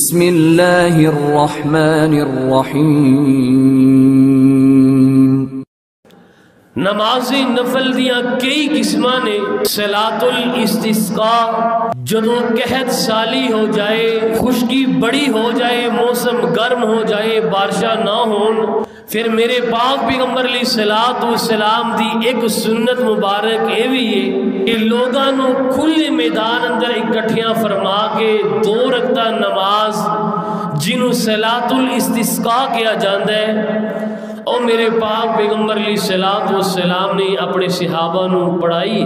بسم اللہ الرحمن الرحیم۔ نماز نفل دیاں کئی قسماں نے۔ صلاۃ الاستسقاء، جدوں قحط سالی ہو جائے، خشکی بڑی ہو جائے، موسم گرم ہو جائے، بارشاں نہ ہون، پھر میرے پاک پیغمبر علیہ الصلوۃ والسلام دی ایک سنت مبارک اے بھی ہے کہ لوگاں نو کھلے میدان اندر اکٹھیاں فرما کے 2 رکعتہ نماز جنوں صلاۃ الاستسقاء کیا جاندا ہے، اور میرے پاک پیغمبر علیہ الصلوۃ والسلام نے اپنے صحابہ نو پڑھائی۔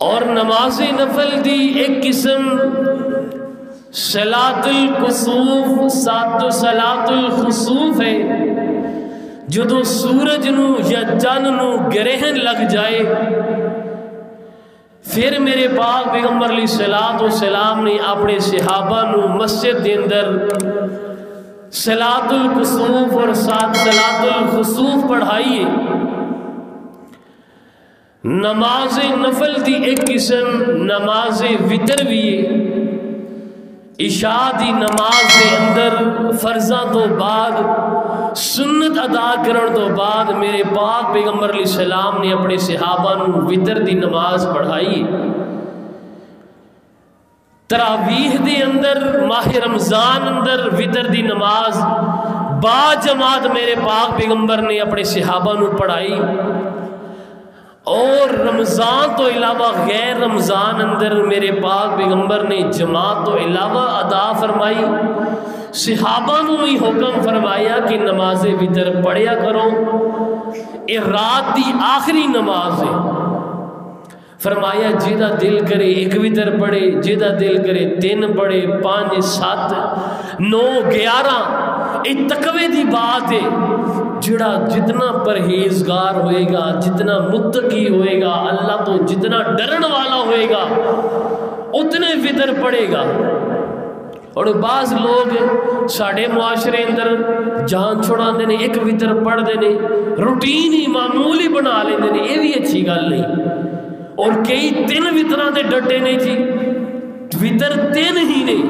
اور نماز نفل دی ایک قسم صلاۃ الکسوف، صلاۃ الخسوف ہے، جدو سورج نو یا چند نو گرہن لگ جائے، پھر میرے پاک پیغمبر علیہ الصلوۃ والسلام نے اپنے صحابہ نو مسجد دے اندر صلاۃ الکسوف اور صلاۃ الخسوف پڑھائیے۔ نماز نفل دی ایک قسم نماز وتر بھی ہے۔ عشاء دی نماز دے اندر فرضاں تو بعد سنت ادا کرن تو بعد میرے پاک پیغمبر علیہ السلام نے اپنے صحابہ نو وتر دی نماز پڑھائی۔ تراویح دے اندر ماہ رمضان اندر وتر دی نماز با جماعت میرے پاک پیغمبر نے اپنے صحابہ نو پڑھائی، اور رمضان تو علاوہ غیر رمضان اندر میرے پاک پیغمبر نے جماعت تو علاوہ ادا فرمائی۔ صحابہ نو ہی حکم فرمایا کہ نماز وتر پڑھیا کرو، یہ رات دی آخری نماز ہے۔ فرمایا جیدہ دل کرے 1 وتر پڑھے، جیدہ دل کرے 3 پڑھے، 5 7 9 11، یہ تقوی دی بات ہے۔ جڑا جتنا پرہیزگار ہوئے گا، جتنا متقی ہوئے گا، اللہ تو جتنا ڈرن والا ہوئے گا، اتنے وتر پڑھے گا۔ اور بعض لوگ ساڑھے معاشرے اندر جان چھوڑا دینے، 1 وتر پڑھ دینے، روٹین ہی معمولی بنا لیں دینے، یہ بھی اچھی گل نہیں۔ اور کئی 3 وتراں دے ڈٹے نہیں جی، وتر 3 ہی نہیں،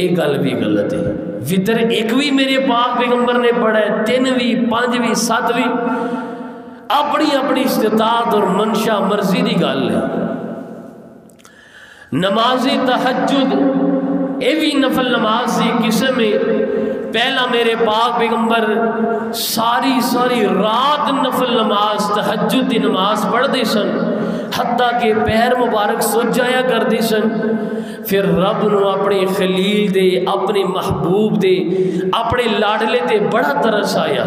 ایک گل بھی غلط ہے۔ وتر 1 بھی میرے پاک پیغمبر نے پڑھا ہے، 3 بھی، 5 بھی، 7 بھی، اپنی اپنی استطاعت اور منشا مرضی دی گل ہے۔ نماز تہجد، یہ بھی نفل نماز کی قسم ہے۔ پہلا میرے پاک پیغمبر ساری رات نفل نماز تہجد دی نماز پڑھتے سن، حتیٰ کہ پیر مبارک سو جایا کرتے سن۔ پھر رب نو اپنے خلیل دے، اپنے محبوب دے، اپنے لاڈلے دے بڑا ترس آیا۔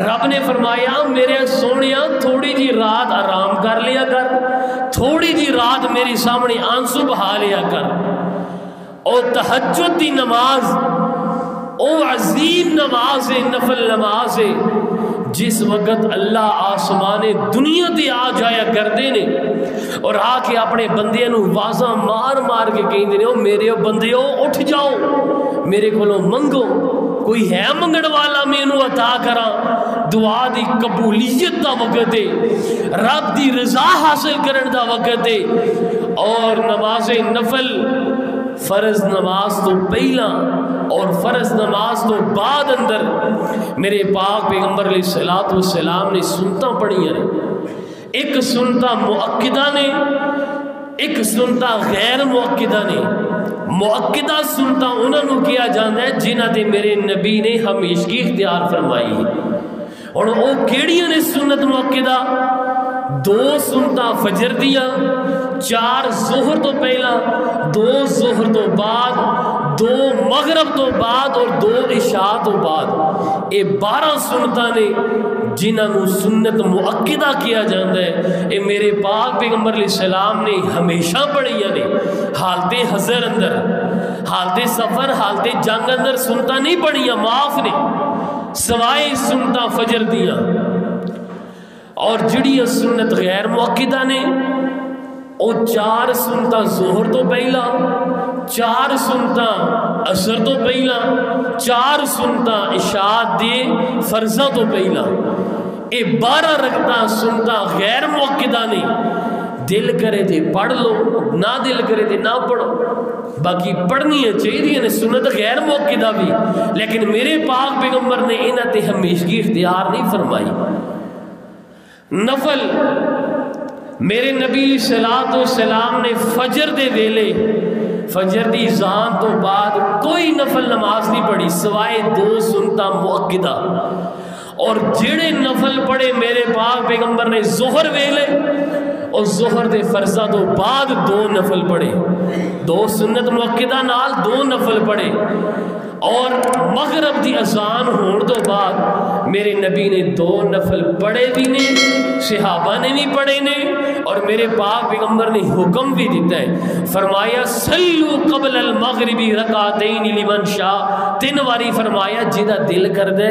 رب نے فرمایا میرے سونیا تھوڑی جی رات آرام کر لیا کر، تھوڑی جی رات میرے سامنے آنسو بہا لیا کر۔ اور تہجد دی نماز او عظیم نماز ہے، نفل نماز ہے، جس وقت اللہ آسمان دنیا تے آ جایا کردے نے اور آ کے اپنے بندیاں نو واضح مار مار کے کہندے نے، او میرے بندیو اٹھ جاؤ، میرے کولوں منگو، کوئی ہے منگڑ والا مینوں عطا کراں۔ دعا دی قبولیت دا وقت ہے، رب دی رضا حاصل کرن دا وقت ہے۔ اور نماز نفل فرض نماز تو پہلا اور فرض نماز تو بعد اندر میرے پاک پیغمبر علیہ الصلوۃ والسلام نے سنتاں پڑھیاں نے۔ ایک سنتاں مؤکدہ نے، ایک سنتاں غیر مؤکدہ نے۔ مؤکدہ سنتاں انہاں نو کیا جاندا ہے جنہاں تے میرے نبی نے ہمیشگی اختیار فرمائی ہے۔ اور وہ کیڑیاں نے سنت مؤکدہ؟ 2 سنتاں فجر دیاں، 4 ظہر تو پہلا، 2 ظہر تو بعد، 2 مغرب تو بعد اور 2 عشاء تو بعد۔ یہ 12 سنتاں نے جنہاں نو سنت مؤکدہ کیا جاندہ ہے۔ یہ میرے پاک پیغمبر علیہ السلام نے ہمیشہ پڑھیاں نے، حالت حضر اندر، حالت سفر، حالت جنگ اندر سنتاں نہیں پڑھیاں، معاف نے، سوائے سنتاں فجر دیاں۔ اور جڑی سنت غیر مؤکدہ نے، او 4 سنتاں ظہر تو پہلا، 4 سنتاں عصر تو پہلا، 4 سنتاں عشاء دے فرضاں تو پہلا۔ اے 12 رکعتاں سنتاں غیر مؤکدہ نے، دل کرے تے پڑھ لو، نہ دل کرے تے نہ پڑھو۔ باقی پڑھنی چاہیے سنت غیر موقعہ بھی، لیکن میرے پاک پیغمبر نے انہاں تے ہمیشگی اختیار نہیں فرمائی۔ نفل میرے نبی صلی اللہ علیہ وسلم نے فجر دے ویلے، فجر دی اذان تو بعد کوئی نفل نماز نہیں پڑھی سوائے 2 سنتاں مؤکدہ، اور جڑے نفل پڑھے میرے پاک پیغمبر نے ظہر ویلے اور ظہر دے فرضاں تو بعد 2 نفل پڑھے، 2 سنت مؤکدہ نال 2 نفل پڑھے، اور مغرب دی اذان ہون تو بعد میرے نبی نے 2 نفل پڑھے بھی نے، صحابہ نے بھی پڑھے نے، اور میرے پاک پیغمبر نے حکم بھی دیتا ہے، فرمایا صلو قبل المغربی رکعتین لمن شاء، 3 واری فرمایا جہاں دل کر دے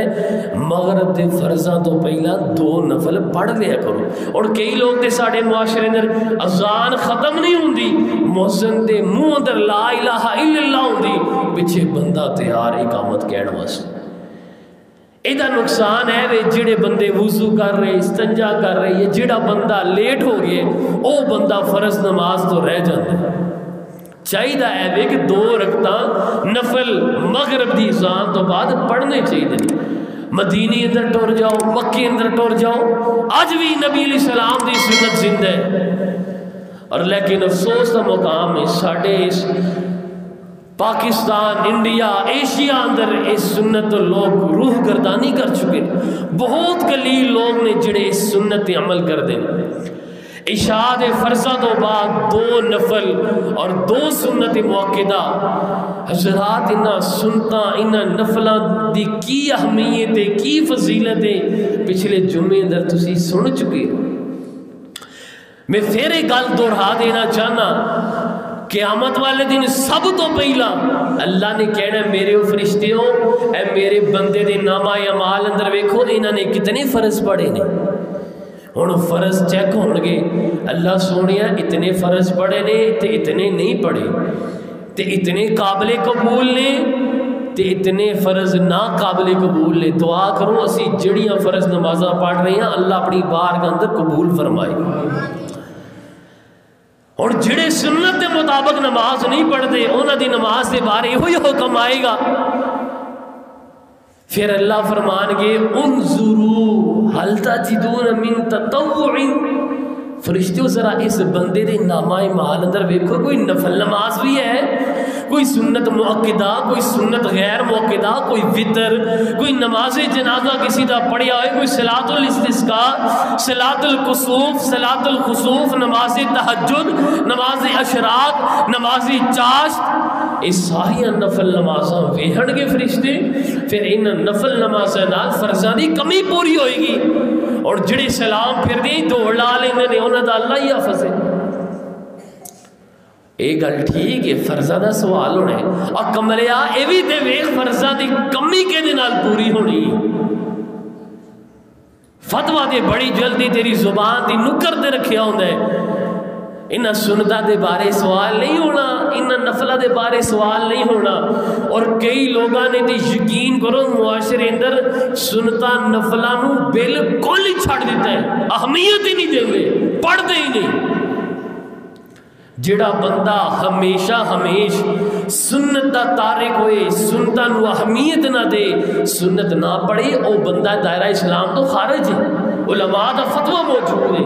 مغرب دے فرضاں تو پہلا 2 نفل پڑھ لیا کرو۔ اور کئی لوگ تے ساڑھے معاشرے اندر اذان ختم نہیں ہوندی، مؤذن دے منہ اندر لا الہ الا اللہ ہوندی، پیچھے بندہ تیار اقامت کہن واسطے۔ ایدہ نقصان ہے وے جڑے بندے وضو کر رہے، استنجا کر رہے، یا جڑا بندہ لیٹ ہو گئے او بندہ فرض نماز تو رہ جاندے۔ چاہیدہ ہے وے کہ 2 رکعتاں نفل مغرب دی اذان تو بعد پڑھنے چاہیے۔ مدینی اندر ٹور جاؤ، مکے اندر ٹور جاؤ، آج بھی نبی علیہ السلام دی سنت زندہ ہے۔ اور لیکن افسوس کا مقام ہے ساڑھے اس پاکستان، انڈیا، ایشیا اندر اس سنت لوگ روح گردانی کر چکے، بہت قلیل لوگ نے جڑے اس سنت عمل کر دیں۔ عشاء دے فرضاں تو بعد 2 نفل اور 2 سنت مؤکدہ۔ حضرات انہاں سنتاں انہاں نفلاں دی کی اہمیت ہے، کی فضیلت ہے، پچھلے جمعے اندر تسی سن چکے۔ میں پھر ایک گل دہرا دینا چاہنا، قیامت والے دن سب تو پہلا اللہ نے کہنا میرے فرشتیوں، اے میرے بندے دے نامہ اعمال اندر ویکھو انہاں نے کتنے فرض پڑھے نے۔ ہن فرض چیک ہون گے، اللہ سونیا اتنے فرض پڑھے نے تے اتنے نہیں پڑھے، تے اتنے قابل قبول نے تے اتنے فرض نا قابل قبول نے۔ دعا کرو اسی جڑیاں فرض نمازاں پڑھ رہے ہیں اللہ اپنی بارگاہ کے اندر قبول فرمائے، اور جڑے سنت کے مطابق نماز نہیں پڑھتے انہاں دی نماز کے بارے ہوئی حکم آئے گا۔ پھر اللہ فرمان گے انظروا هل تجدون من تطوع، فرشتوں ذرا اس بندے دے نامہ اعمال اندر ویکھو کوئی نفل نماز بھی ہے، کوئی سنت مؤکدہ، کوئی سنت غیر مؤکدہ، کوئی وتر، کوئی نماز جنازہ کسی دا پڑھیا ہوئے، کوئی صلاۃ الاستسقاء، صلاۃ الکسوف، صلاۃ الخسوف، نماز تہجد، نماز اشراق، نماز چاشت، اس ساری نفل نمازاں ویہن گے فرشتے۔ پھر ان نفل نمازاں نال فرضاں دی کمی پوری ہوئے گی، اور جڑے سلام پھر دی دوڑ لا لیندے نے انہاں دا اللہ ہی حافظ ہے۔ ایک گل ٹھیک ہے فرضاں دا سوال ہونا ہے، اور کملیا اے وی تے ویکھ فرضاں دی کمی کدے نال پوری ہونی، فتویٰ دے بڑی جلدی تیری زبان دی نکر تے رکھیا ہوندا ہے۔ انہاں سنتاں دے بارے سوال نہیں ہونا، انہاں نفلہ دے بارے سوال نہیں ہونا، اور کئی لوگاں نے تے یقین کرو معاشرے اندر سنتاں نفلاں نو بالکل ہی چھڑ دیتا ہے، اہمیت ہی نہیں دے، پڑھتے ہی نہیں۔ جڑا بندہ ہمیشہ سنت دا تارک ہوئے، سنتاں نو اہمیت نہ دے، سنت نہ پڑھے، او بندہ دائرہ اسلام تو خارج ہے، علماء دا فتویٰ موجود ہے۔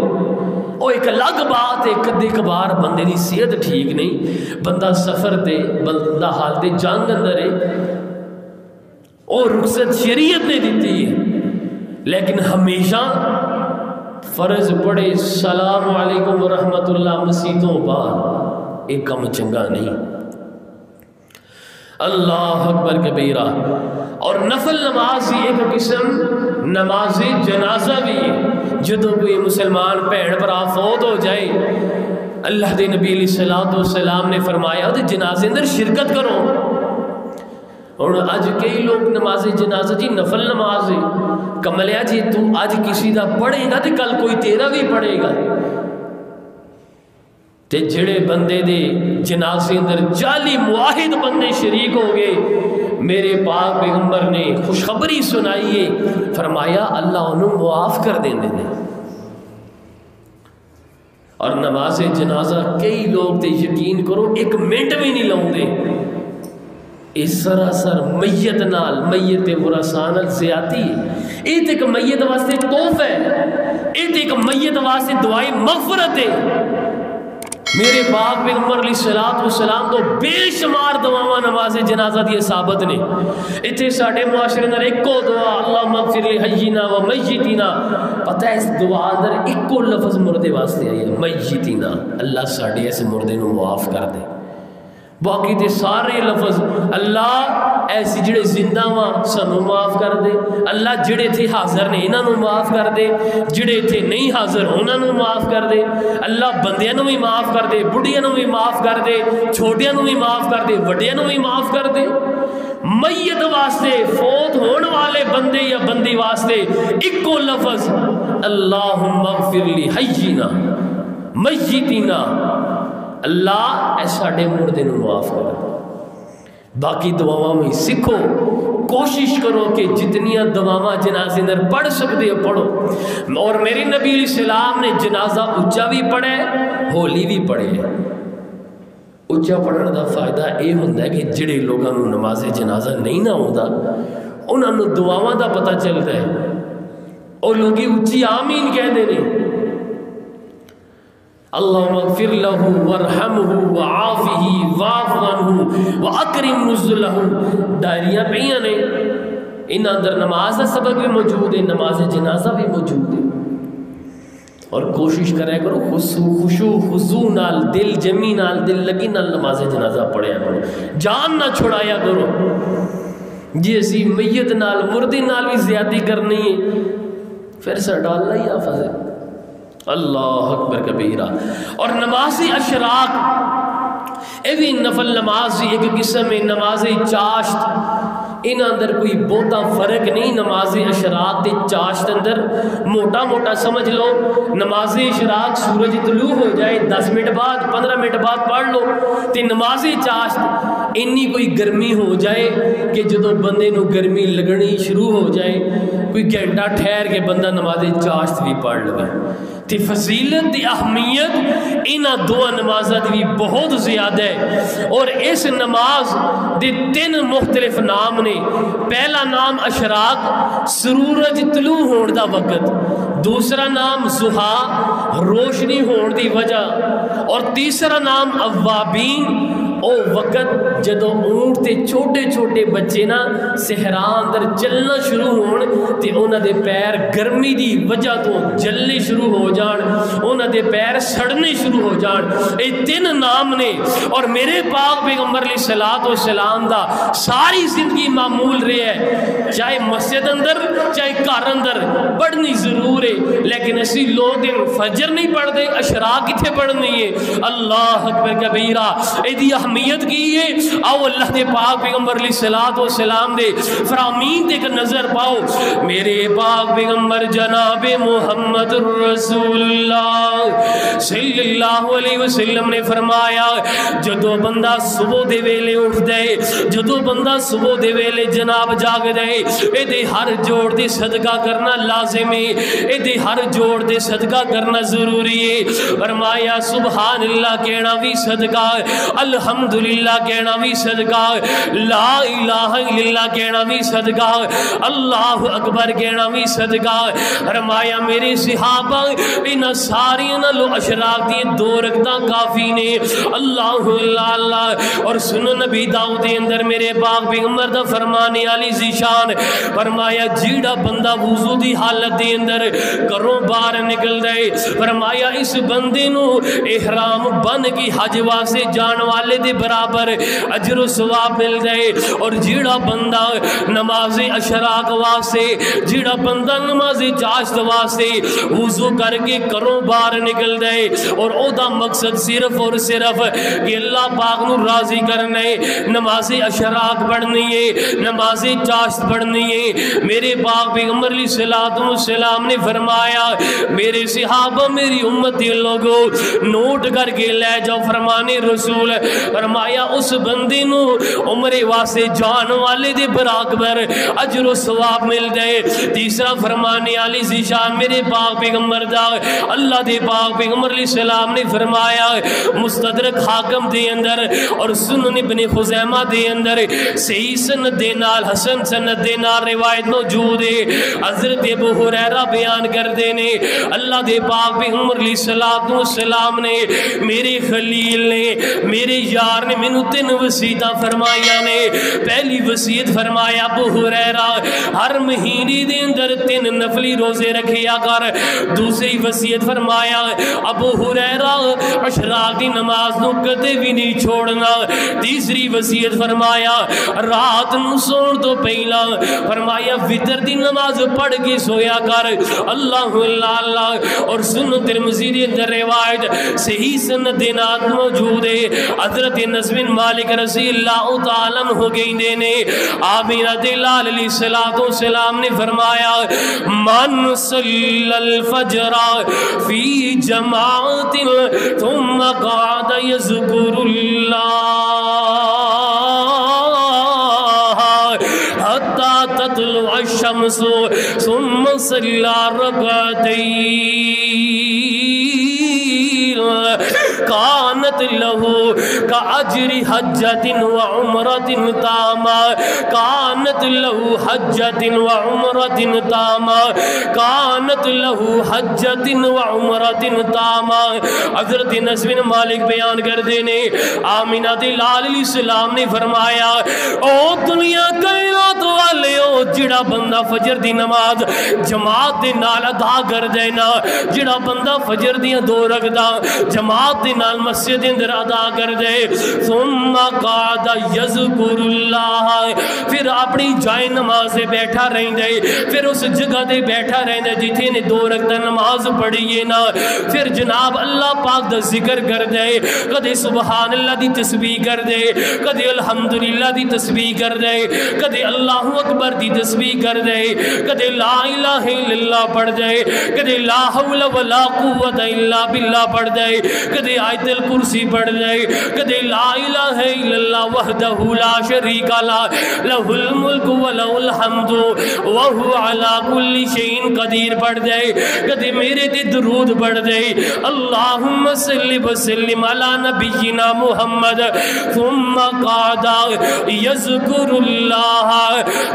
او ایک الگ بات ہے، کدے کبار بندے دی صحت ٹھیک نہیں، بندہ سفر دے، بندہ حالت جنگ اندر ہے، او رخصت شریعت نے دیتی ہے، لیکن ہمیشہ فرض پڑھے السلام علیکم ورحمت اللہ مسیتوں بعد ایک کم چنگا نہیں۔ اللہ اکبر کبیرہ۔ اور نفل نماز ہی ایک قسم نماز جنازہ بھی ہے، جدو کوئی مسلمان بھین بھرا فوت ہو جائے اللہ دے نبی علیہ السلام نے فرمایا کہ جنازے اندر شرکت کرو۔ اور آج کئی لوگ نماز جنازہ جی نفل نماز ہے، کملیا جی تو آج کسی دا پڑھے گا تو کل کوئی تیرا بھی پڑھے گا۔ تے جڑے بندے دے جنازے اندر 40 معاہد بندے شریک ہو گئے، میرے پاک پیغمبر نے خوشخبری سنائیے، فرمایا اللہ انہوں معاف کر دیں دے۔ اور نماز جنازہ کئی لوگ تے یقین کرو ایک منٹ بھی نہیں لاؤں دے، اس سراسر میت نال میت ورثہ نال زیادتی ہے۔ یہ تو ایک میت واسطے توف ہے، یہ تو ایک میت واسطے دعائے مغفرت ہے۔ میرے پاک پیغمبر علیہ الصلوۃ والسلام تو بے شمار دعاواں نماز جنازہ دی ثابت نے۔ اتنے ساڈے معاشرے اندر ایکو دعا اللہم اغفر لحینا و میتینا، پتہ ہے اس دعا اندر ایکو لفظ مردے واسطے آئی ہے میتینا، اللہ ساڈے اس مردے نو معاف کر دے۔ باقی دے سارے لفظ اللہ ایسی جڑے زندہ وا سانو معاف کر دے، اللہ جڑے تھے حاضر نے انہاں نو معاف کر دے، جڑے تھے نہیں حاضر انہاں نو معاف کر دے، اللہ بندیاں نو بھی معاف کر دے، بڑھیاں نو بھی معاف کر دے، چھوٹیاں نو بھی معاف کر دے، وڈیاں نو بھی معاف کر دے۔ میت واسطے فوت ہون والے بندے یا بندی واسطے ایکو لفظ اللہم اغفر لحینا میتینا، اللہ اے ساڈے مردے نو معاف کر۔ باقی دعاواں میں سکھو، کوشش کرو کہ جتنیاں دعاواں جنازے اندر پڑھ سکتے ہو پڑھو۔ اور میرے نبی علیہ السلام نے جنازہ اچا بھی پڑھے ہولی بھی پڑھے۔ اچا پڑھنے دا فائدہ یہ ہوتا ہے کہ جڑے لوگوں کو نماز جنازہ نہیں نہ ہوتا انہوں نے دعاواں دا پتہ چلتا ہے، اور لوگ اچھی آمین کہتے ہیں اللہم اغفر لہو ورحمہ وعافہ واعف عنہ واکرم نزلہ۔ ڈائریاں پہیاں نے ان اندر نماز کا سبق بھی موجود ہے، نماز جنازہ بھی موجود ہے۔ اور کوشش کرے کرو خشوع خضوع نال دل جمی نال دل لگی نال نماز جنازہ پڑھیا کرو، جان نہ چھڑایا کرو۔ جی اسی میت نال مردے نال بھی زیادتی کرنی ہے پھر ساڈا اللہ ہی حافظ ہے۔ اللہ اکبر کبیرہ۔ اور نماز اشراق یہ بھی نفل نماز ایک قسم ہے، نماز چاشت ان اندر کوئی بہتا فرق نہیں۔ نماز اشراق تے چاشت اندر موٹا موٹا سمجھ لو، نماز اشراق سورج طلوع ہو جائے 10 منٹ بعد 15 منٹ بعد پڑھ لو، تے نماز چاشت انی کوئی گرمی ہو جائے کہ جدو بندے نو گرمی لگنی شروع ہو جائے کوئی گھنٹہ ٹھہر کے بندہ نماز چاشت بھی پڑھ لگے۔ تی فضیلت تی اہمیت انہ دو نمازت بھی بہت زیادہ ہے۔ اور اس نماز دے 3 مختلف نام نے۔ پہلا نام اشراق سورج طلوع ہون دا وقت، دوسرا نام ضحیٰ روشنی ہون دی وجہ، اور تیسرا نام اوابین او وقت جدو اونٹ تے چھوٹے چھوٹے بچے نا صحرا اندر چلنا شروع ہون تے انہاں دے پیر گرمی دی وجہ تو جلنے شروع ہو جان، انہاں دے پیر سڑنے شروع ہو جان۔ اے 3 نام نے۔ اور میرے پاک پیغمبر علیہ الصلوۃ والسلام دا ساری زندگی معمول رہے ہے، چاہے مسجد اندر چاہے گھر اندر پڑھنی ضرور ہے، لیکن اسی لوگ دن فجر نہیں پڑھتے، اشراق کتنے پڑھنی ہے۔ اللہ اکبر کبیرہ۔ ایدی اہمیت کی ہے، آؤ اللہ دے پاک پیغمبر علیہ الصلوۃ والسلام دے فرامین تے ایک نظر پاؤ۔ میرے پاک پیغمبر جناب محمد رسول اللہ صلی اللہ علیہ وسلم نے فرمایا جدو بندہ صبح دے ویلے اٹھ دے، جدو بندہ صبح دے ویلے جناب جاگ دے، اے دے ہر جوڑ دے صدقہ کرنا لازم ہے، اے دے ہر جوڑ دے صدقہ کرنا ضروری ہے۔ فرمایا سبحان اللہ کہنا بھی صدقہ، الحمدللہ کہنا بھی صدقہ، لا الہ الا اللہ کہنا بھی صدقہ، اللہ اکبر کہنا بھی صدقہ۔ فرمایا میرے صحابہ ان ساری نالو اشراق دی 2 رکعتاں کافی نے۔ اللہ اللہ۔ اور سنن نبی داؤد دے اندر میرے پاک پیغمبر دا فرمانے علی ذیشان فرمایا جیڑا بندہ وضو دی حالت دے اندر گھروں باہر نکل دے، فرمایا اس بندے نو احرام بن کی حج واسطے جان والے دے برابر اجر و ثواب مل دے۔ اور جیڑا بندہ نماز اشراق واسطے، جیڑا بندہ نماز چاشت واسطے وضو کر کے گھروں باہر نکل دے اور او دا مقصد صرف اور صرف کہ اللہ پاک نو راضی کرنے، نماز اشراق پڑھنی ہے، نماز چاشت پڑھنی ہے۔ میرے پاک پیغمبر علیہ الصلوۃ والسلام نے فرمایا میرے صحابہ میری امتی لوگوں نوٹ کر کے لے جاؤ، فرمانے رسول فرمایا اس بندے نو عمرے واسطے جان والے دے برابر اجر و ثواب مل جائے۔ تیسرا فرمانے علی ذیشان میرے پاک پیغمبر دا اللہ دے پاک پیغمبر علیہ السلام نے فرمایا مستدرک حاکم دے اندر اور سنن ابن خزیمہ دے اندر صحیح سند دے نال حسن سند دے نال روایت موجود ہے۔ حضرت ابو ہریرہ بیان کر دینے اللہ دے پاک پیغمبر علیہ السلام نے میرے خلیل نے میرے یار نے منو 3 وصیتاں فرمائیاں نے۔ پہلی وصیت فرمایا ابو ہریرہ ہر مہینے دے اندر 3 نفلی روزے رکھیا کر۔ دوسری وصیت فرمایا ابو ہریرہ اشراق دی نماز نو کدے بھی نہیں چھوڑنا۔ تیسری وصیت فرمایا رات نو سون تو پہلا فرمایا وتر دی نماز پڑھ کے سویا کر۔ اللہ اللہ اللہ۔ اور سنن ترمذی دے اندر روایت صحیح سند دے نال موجود ہے۔ حضرت انس بن مالک رضی اللہ تعالی عنہ گئے نے آمینہ دلال علیہ السلام نے فرمایا من صلی الفجر فی جماعت ثم قعد یذکر اللہ حتی تطلع الشمس ثم صلی رکعتین کانت لہو کا اجر حجت و عمرت تاما کانت لہو حجت و عمرت تاما کانت لہو حجت و عمرت تاما۔ حضرت انس بن مالک بیان کر دینے آمینہ دلال علیہ السلام نے فرمایا او دنیا کائنات والے او جڑا بندہ فجر دی نماز جماعت دے نال ادا کر دینا، جڑا بندہ فجر دی 2 رکعتاں جماعت دے نال مسجد اندر ادا کر دے ثم قعد یذکر اللہ پھر اپنی جائے نماز سے بیٹھا رہن دے، پھر اس جگہ دے بیٹھا رہن دے جتھے نے 2 رکعت نماز پڑھی ہے نا، پھر جناب اللہ پاک دا ذکر کر دے، کدے سبحان اللہ دی تسبیح کر دے، کدے الحمدللہ دی تسبیح کر دے، کدے اللہ اکبر دی تسبیح کر دے، کدے لا الہ الا اللہ پڑھ دے، کدے لا حول ولا قوت الا باللہ پڑھ دے، کدے آیت الکرسی پڑھ دے، کدے لا الہ الا اللہ وحدہ لا شریک لہ لہ الملک ولہ الحمد وہو علی کل شیء قدیر پڑھ دے، کدے میرے تے درود پڑھ دے اللہم صلی وسلم علی نبینا محمد ثم قعد یذکر اللہ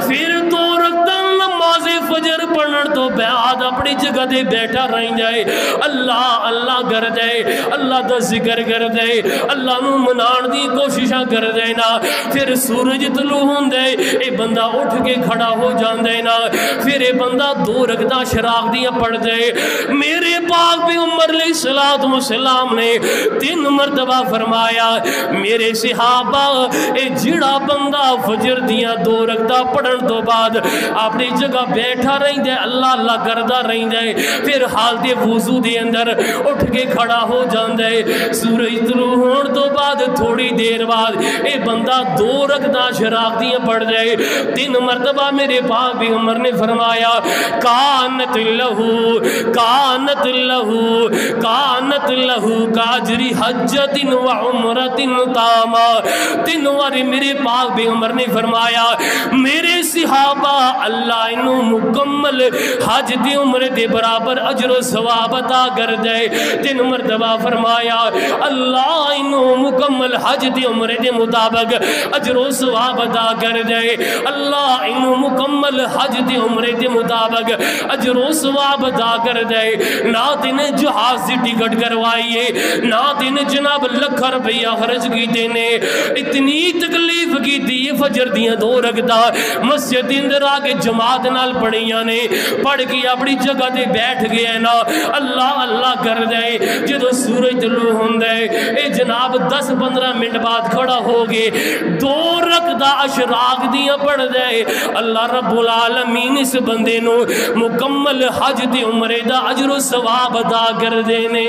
پھر 2 رکعت نماز فجر پڑھن تو بعد اپنی جگہ دے بیٹھا رہ جائے اللہ اللہ کر دے، اللہ دا ذکر کر دے، اللہ نو منان دی کوششاں کر دے نا، پھر سورج طلوع ہون دے اے بندہ اٹھ کے کھڑا ہو جان دے نا، پھر اے بندہ 2 رکعتاں شراق دیاں پڑھ دے۔ میرے پاک پیغمبر علیہ السلام نے 3 مرتبہ فرمایا میرے صحابہ اے جڑا بندہ فجر دیاں 2 رکعتاں پڑھن تو بعد اپنی جگہ بیٹھا رہن دے اللہ اللہ کردا رہن دے، پھر حالت وضو دے اندر اٹھ کے کھڑا ہو جان دے، سورج طلوع ہون تو بعد تھوڑی دیر بعد اے بندہ 2 رکعتاں شراق دیاں پڑھ دے۔ 3 مرتبہ میرے پاک پیغمبر نے فرمایا کانت لہو کانت لہو کانت لہو کاجر حجت و عمرت تاما۔ 3 بار میرے پاک پیغمبر نے فرمایا میرے صحابہ اللہ انہوں مکمل حج دی عمر دے برابر اجر و ثواب عطا کر دے۔ 3 مرتبہ فرمایا اللہ انہوں مکمل حج دی عمر دے مطابق اجر و ثواب عطا کر دے، اللہ انہوں مکمل حج دی عمر دے مطابق اجر و ثواب عطا کر دے۔ نہ تین جہاز دی ٹکٹ کروائیے، نہ تین جناب لکھ روپیہ خرچ کی دینے، اتنی تکلیف کی دی فجر دیاں 2 رکعتاں مسجد اندر آگے جماعت نال پڑھیاں نے، پڑھ کے اپنی جگہ دے بیٹھ گئے نا، اللہ اللہ کر دے، جدو سورج طلوع ہون دے اے جناب 10-15 منٹ بعد کھڑا ہو گئے 2 رکعتاں اشراق دیاں پڑھ دے، اللہ رب العالمین اس بندے نو مکمل حج دی عمرے دا اجر و ثواب عطا کر دینے۔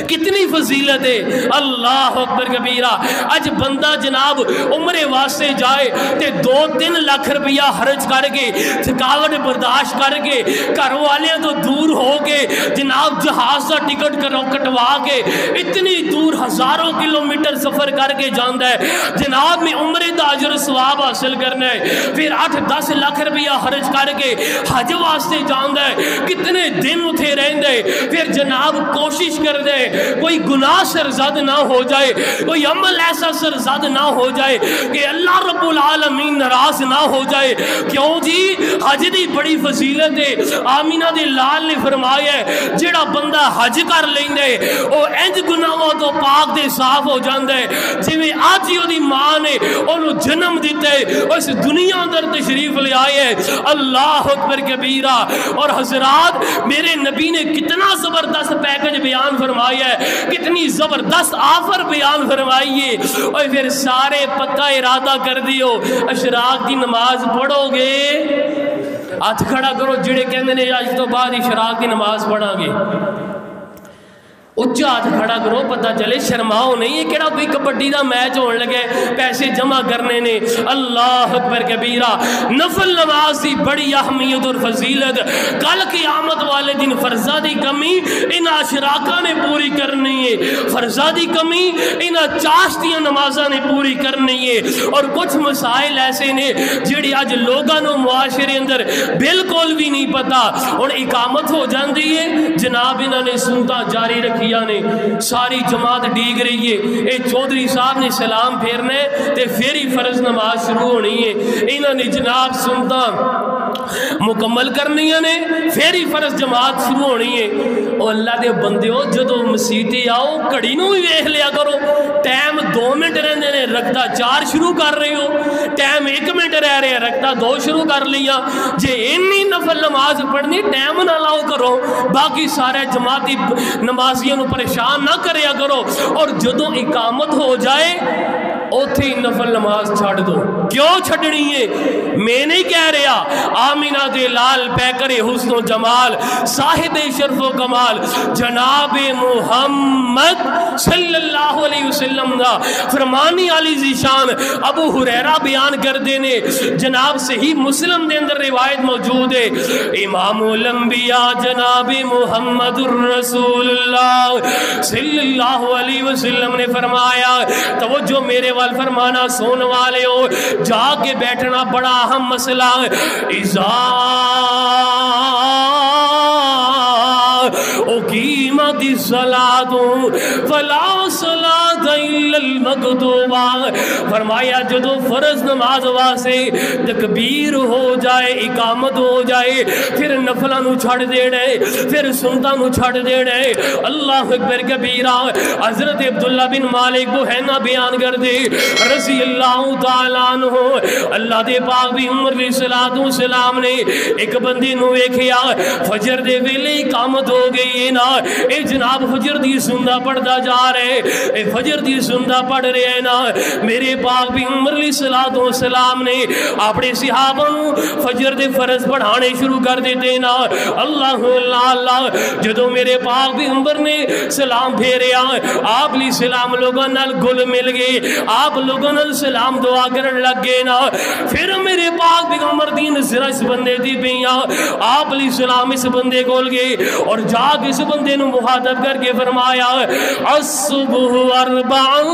کتنی فضیلت ہے، اللہ اکبر کبیرہ۔ اج بندہ جناب عمرے واسطے جائے تے 2-3 لاکھ روپیہ خرچ کر کے تھکاوٹ برداشت کر کے گھر والے تو دور ہو کے جناب جہاز کا ٹکٹ کٹوا کے اتنی دور ہزاروں کلومیٹر سفر کر کے جانا ہے جناب میں عمرے دا اجر ثواب حاصل کرنا ہے پھر 8-10 لاکھ روپیہ خرچ کر کے حج واسطے جانا ہے کتنے دن اتھے رہندے پھر جناب کوشش کر دے کوئی گناہ سرزد نہ ہو جائے کوئی عمل ایسا سرزد نہ ہو جائے کہ اللہ رب العالمین ناراض نہ ہو جائے کیوں جی حج دی بڑی فضیلت ہے آمینہ دے لال نے فرمایا ہے جڑا بندہ حج کر لیندے او انج گناہوں تو پاک دے صاف ہو جاندے جویں آج ہی دی ماں نے انہوں جنم دیتے اس دنیا اندر تشریف لے آئے ہیں اللہ اکبر کبیرہ اور حضرات میرے نبی نے کتنا زبردست پیکج بیان فرمایا ہے کتنی زبردست آفر بیان فرمائی ہے اور پھر سارے پکا ارادہ کر دیو اشراق کی نماز پڑھو گے ہاتھ کھڑا کرو جڑے کہندے نے آج تو بعد اشراق کی نماز پڑھا گے اچھا ہاتھ کھڑا کرو پتہ چلے شرماؤ نہیں ہے کیڑا کوئی کبڈی دا میچ ہون لگے پیسے جمع کرنے نے اللہ اکبر کبیرہ نفل نماز دی بڑی اہمیت اور فضیلت کل قیامت والے دن فرضہ دی کمی ان اشراقہ نے پوری کرنی ہے فرضہ دی کمی ان چاشتیاں نمازہ نے پوری کرنی ہے اور کچھ مسائل ایسے نے جڑی آج لوگانوں معاشرے اندر بالکل بھی نہیں پتا اور اقامت ہو جاندی ہے جناب انہوں نے سنتا جاری رکھی نے ساری جماعت ڈیگ رہی ہے اے چودھری صاحب نے سلام پھیرنے تے پھر ہی فرض نماز شروع ہونی ہے انہوں نے جناب سنتا مکمل کرنی نے پھر ہی فرض جماعت شروع ہونی ہے اور اللہ دے بندے ہو جدو مسیطے آؤ کڑی نو بھی ویکھ لیا کرو ٹائم 2 منٹ رہنے نے رکھتا 4 شروع کر رہے ہو ٹائم 1 منٹ رہ رہے ہیں رکھتا 2 شروع کر لیا جے انی نفل نماز پڑھنی ٹائم نہ لاؤ کرو باقی سارے جماعتی نمازیوں پریشان نہ کریا کرو اور جدو اقامت ہو جائے اوتھی نفل نماز چھڑ دو کیوں چھڑنی ہے میں نہیں کہہ رہا آمینہ دے لال پیکر حسن و جمال صاحب شرف و کمال جناب محمد صلی اللہ علیہ وسلم دا فرمانی علی ذیشان ابو ہریرہ بیان کر دینے جناب صحیح مسلم دے اندر روایت موجود ہے امام الانبیاء جناب محمد الرسول اللہ صلی اللہ علیہ وسلم نے فرمایا توجہ میرے وال فرمانا سون والے ہو جا کے بیٹھنا بڑا اہم مسئلہ اذا اقیمت الصلاۃ فلا صلاۃ الا المکتوبہ فرمایا جدو فرض نماز واسطے تکبیر ہو جائے اقامت ہو جائے پھر نفلاں نو چھڑ دینے پھر سنتاں نو چھڑ دینے اللہ اکبر کبیرہ حضرت عبداللہ بن مالک بحینہ بیان کر دے رضی اللہ تعالیٰ عنہ اللہ دے پاک بھی عمر علیہ السلام نے ایک بندی نو ایکھیا فجر دے ویلے اقامت ہو گئی ہے نا اے جناب فجر دی سندہ پڑھتا جا رہے اے فجر دی سندہ پڑھ رہے ہیں نا میرے پاک بھی عمر علیہ السلام نے اپنے صحابہ فجر دے فرض پڑھانے شروع کر دیتے نا اللہ اللہ اللہ جدو میرے پاک بھی عمر نے سلام پھیریا آپ علیہ السلام لوگوں نال گل مل گئے آپ لوگوں نال سلام دعا کرن لگ گئے نا پھر میرے پاک بھی عمر دی نظر اس بندے دی پیا آپ علیہ السلام اس بندے کول گئے اور جا کے اس بندے نو مخاطب کر کے فرمایا الصبح اربعن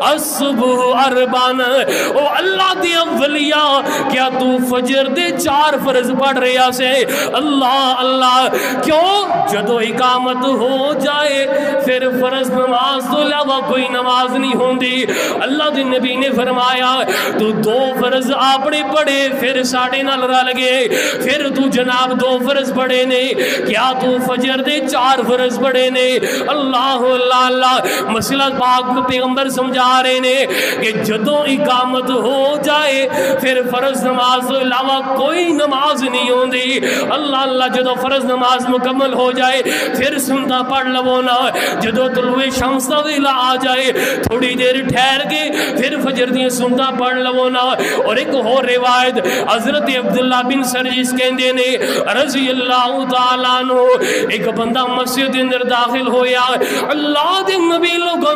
الصبح اربعن او اللہ دی اولیاء کیا تو فجر دے 4 فرض پڑھ رہا سے اللہ اللہ کیوں جدو اقامت ہو جائے پھر فرض نماز تو علاوہ کوئی نماز نہیں ہوندی اللہ دے نبی نے فرمایا تو 2 فرض آپڑے پڑھے پھر ساڑھے نال رل گئے پھر تو جناب 2 فرض پڑھے نے کیا تو فجر دے 4 فرض پڑھے نے اللہ اللہ اللہ مسئلہ پاک پیغمبر سمجھا رہے نے کہ جدو اقامت ہو جائے پھر فرض نماز تو علاوہ کوئی نماز نہیں ہوندی اللہ اللہ جدو فرض نماز مکمل ہو جائے پھر سنتا پڑھ لو نا جدو طلوع شمس کا ویلا آ جائے تھوڑی دیر ٹھہر کے پھر فجر دی سنتا پڑھ لو نا اور ایک اور روایت حضرت عبداللہ بن سرجس کہندے نے رضی اللہ تعالیٰ عنہ ایک بندہ مسجد اندر داخل ہویا اللہ دے نبی لوگوں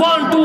1 2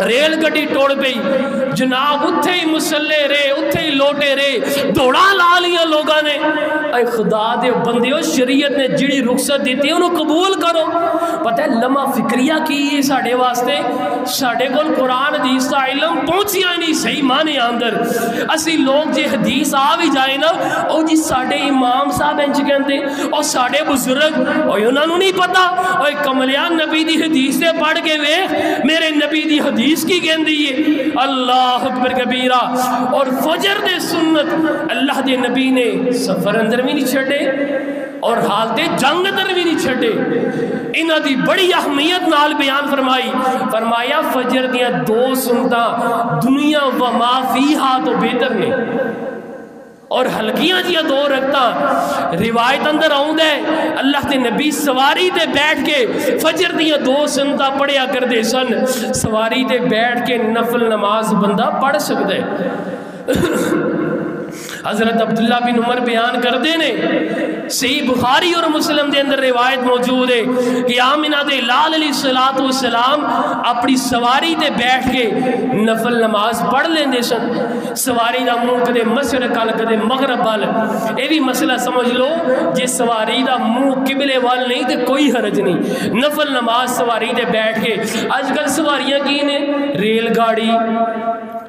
ریل گڈی ٹوڑ پئی جناب اتھے ہی مسلے رہے اتھے ہی لوٹے رہے دوڑا لا لیا لوگاں نے اے خدا دے بندیو شریعت نے جڑی رخصت دیتی ہے انہوں قبول کرو پتہ ہے لمحہ فکریہ کی یہ ساڑھے واسطے ساڑھے کول قرآن حدیث کا علم پہنچیا نہیں صحیح معنی اندر اسی لوگ جے حدیث آ بھی جائے نا او جی ساڑھے امام صاحب انچ کہندے اور ساڑھے بزرگ اور انہوں نے نہیں پتا اور کملیان نبی دی حدیث سے پڑھ کے ویکھ میرے نبی دی حدیث کی کہندی ہے اللہ اکبر کبیرہ اور فجر دے سنت اللہ دے نبی نے سفر اندر بھی نہیں چھڑے اور حالت جنگ اندر بھی نہیں چھڑے انہاں دی بڑی اہمیت نال بیان فرمایا فجر دیاں 2 سنتاں دنیا و ما فیہا تو بہتر نے اور ہلکیاں جیاں 2 رکھتا روایت اندر آؤں دے اللہ تے نبی سواری تے بیٹھ کے فجر دیاں 2 سنتاں پڑھیا کر دے سن سواری تے بیٹھ کے نفل نماز بندہ پڑھ سکتے حضرت عبداللہ بن عمر بیان کر دینے صحیح بخاری اور مسلم دے اندر روایت موجود ہے کہ آمنہ دے لال علیہ السلام اپنی سواری دے بیٹھ کے نفل نماز پڑھ لیں دے سن سواری دا منہ کدے مشرق وال کدے مغرب وال اے بھی مسئلہ سمجھ لو جے سواری دا منہ قبلے وال نہیں تے کوئی حرج نہیں نفل نماز سواری دے بیٹھ کے آج کل سواریاں کی نے ریل گاڑی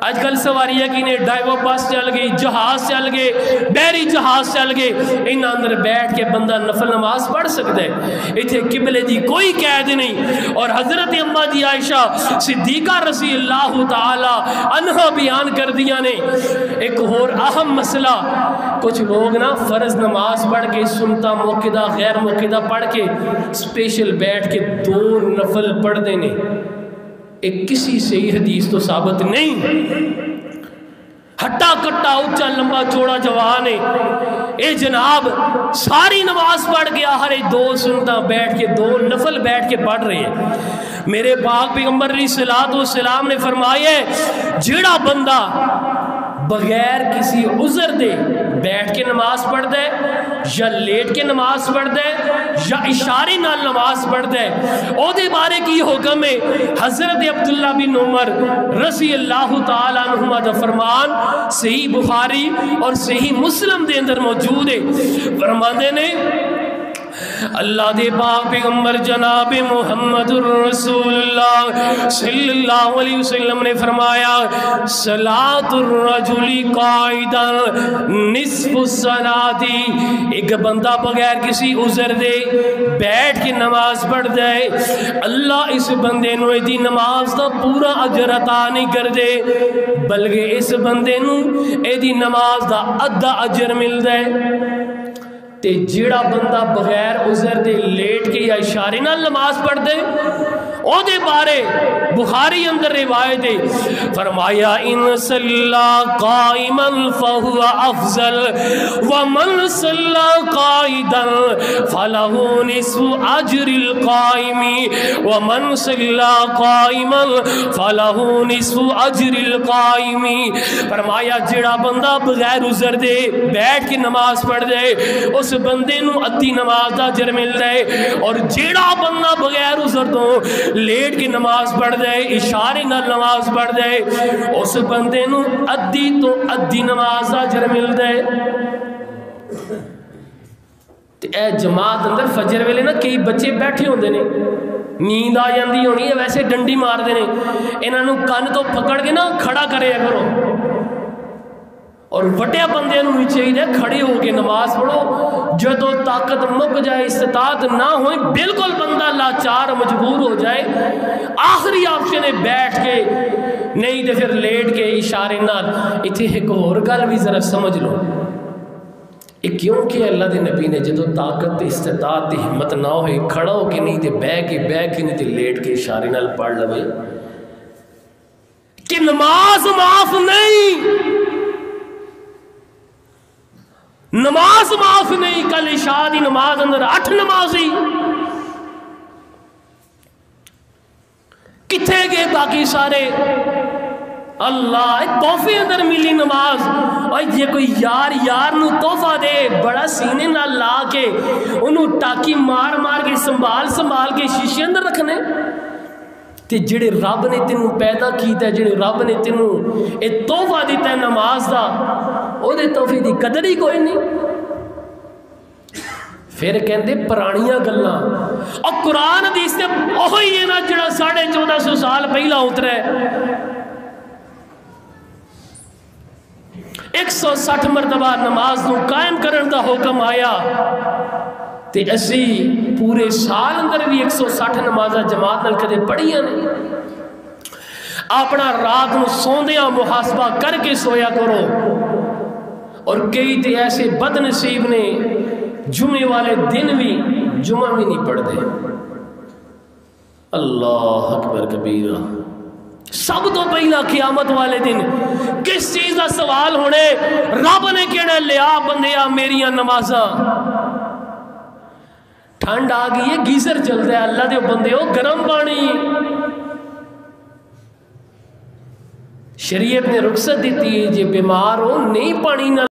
آج کل سواریاں کی نے ڈائیو بس چل گئی جہاز چل گئے بحری جہاز چل گئے ان اندر بیٹھ کے بندہ نفل نماز پڑھ سکتا ہے اتھے قبلے دی کوئی قید نہیں اور حضرت اماں دی عائشہ صدیقہ رضی اللہ تعالی عنہ بیان کر دیا نے ایک اور اہم مسئلہ کچھ لوگ نا فرض نماز پڑھ کے سنتا موقعہ غیر موقعہ پڑھ کے سپیشل بیٹھ کے 2 نفل پڑھ دینے ایک کسی صحیح حدیث تو ثابت نہیں ہٹا کٹا اچھا لمبا چوڑا جوان ہے اے جناب ساری نماز پڑھ گیا ہر 2 سنتا بیٹھ کے 2 نفل بیٹھ کے پڑھ رہے ہیں میرے پاک پیغمبر علیہ السلام نے فرمایا ہے جیڑا بندہ بغیر کسی عذر دے بیٹھ کے نماز پڑھ دے یا لیٹ کے نماز پڑھ دے یا اشارے نال نماز پڑھ دے او دے بارے کی حکم ہے حضرت عبداللہ بن عمر رضی اللہ تعالیٰ عنہما دا فرمان صحیح بخاری اور صحیح مسلم دے اندر موجود ہے فرماندے نے اللہ دے پاک پیغمبر جناب محمد رسول اللہ صلی اللہ علیہ وسلم نے فرمایا صلاۃ الرجل قائدا نصف الصلاۃ ایک بندہ بغیر کسی عذر دے بیٹھ کے نماز پڑھ دے اللہ اس بندے نو دی نماز دا پورا اجر عطا نہیں کر دے بلکہ اس بندے نو دی نماز دا ادھا اجر مل دے تے جیڑا بندہ بغیر عذر دے لیٹ کے یا اشارے نال نماز پڑھ دے او دے بارے بخاری اندر روایت ہے فرمایا ان صلی قائما فهو افضل ومن صلی قائدا فله نصف اجر القائم ومن صلی قائما فله نصف اجر القائم فرمایا جیڑا بندہ بغیر عذر دے بیٹھ کے نماز پڑھ دے اس بندے نو ادھی نماز دا اجر ملدا ہے اور جیڑا بندہ بغیر عذر تو لیٹ کی نماز پڑھ دے اشارے نال نماز پڑھ دے اس بندے نو ادھی تو ادھی نماز دا اجر ملدا ہے تے اے جماعت اندر فجر ویلے نا کئی بچے بیٹھے ہوندے نے نیند آ جاندی ہونی ہے ویسے ڈنڈی مار دے نے انہاں نو کن تو پکڑ کے نا کھڑا کرے کرو اور وٹیا بندے نو ہی چاہیے کھڑے ہو کے نماز پڑھو جدو طاقت مک جائے استطاعت نہ ہوئے بالکل بندہ لاچار مجبور ہو جائے آخری آپشن ہے بیٹھ کے نہیں تو پھر لیٹ کے اشارے نال اتھے ایک اور گل بھی ذرا سمجھ لو کیونکہ اللہ دے نبی نے جدو طاقت استطاعت ہمت نہ ہوئے کھڑا ہو کے نہیں تے بہ کے نہیں تے لیٹ کے اشارے نال پڑھ لوے کہ نماز معاف نہیں نماز معاف نہیں کل عشاء دی نماز اندر 8 نمازی کتھے گئے باقی سارے اللہ تحفے اندر ملی نماز اور یہ کوئی یار نو تحفہ دے بڑا سینے نہ لا کے انہوں ٹاکی مار کے سنبھال کے شیشے اندر رکھنے تے جڑے رب نے تینوں پیدا کیتا ہے، جڑے رب نے تینوں اے تحفہ دیتا ہے نماز دا، او دے تحفے دی قدر ہی کوئی نہیں۔ پھر کہندے پرانیاں گلاں، اور قرآن حدیث تے اوہی ہے نا جڑا 1450 سال پہلا اترا ہے۔ 160 مرتبہ نماز نو قائم کرن دا حکم آیا تے اسی پورے سال اندر بھی 160 نمازاں جماعت نال کدے پڑھیاں نہیں۔ اپنا رات نو سوندیاں محاسبہ کر کے سویا کرو۔ اور کئی تے ایسے بد نصیب نے جمعے والے دن بھی جمعہ بھی نہیں پڑھتے۔ اللہ اکبر کبیرہ۔ سب تو پہلا قیامت والے دن کس چیز کا سوال ہونے؟ رب نے کہنا لیا بندیا میریاں نمازاں۔ ٹھنڈ آ گئی ہے، گیزر چلتا ہے، اللہ دے بندے ہو گرم پانی۔ شریعت نے رخصت دیتی ہے جی بیمار ہو نہیں پانی نہ